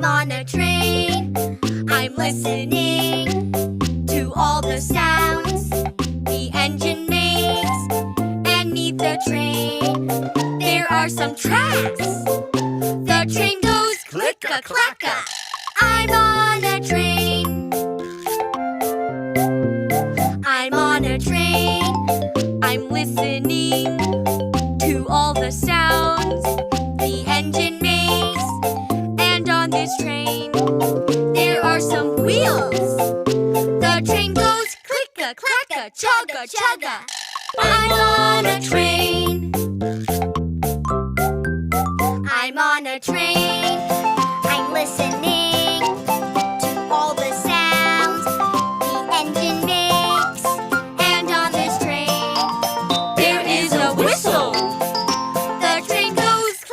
on a train. I'm listening to all the sounds the engine makes. And neath the train, there are some tracks. The train goes click-a-clack-a. I'm on a train. I'm on a train. I'm listening to all the sounds the engine makes. And on this train, there are some wheels. The train goes click-a-clack-a, chugga-chugga. I'm on a train. I'm on a train.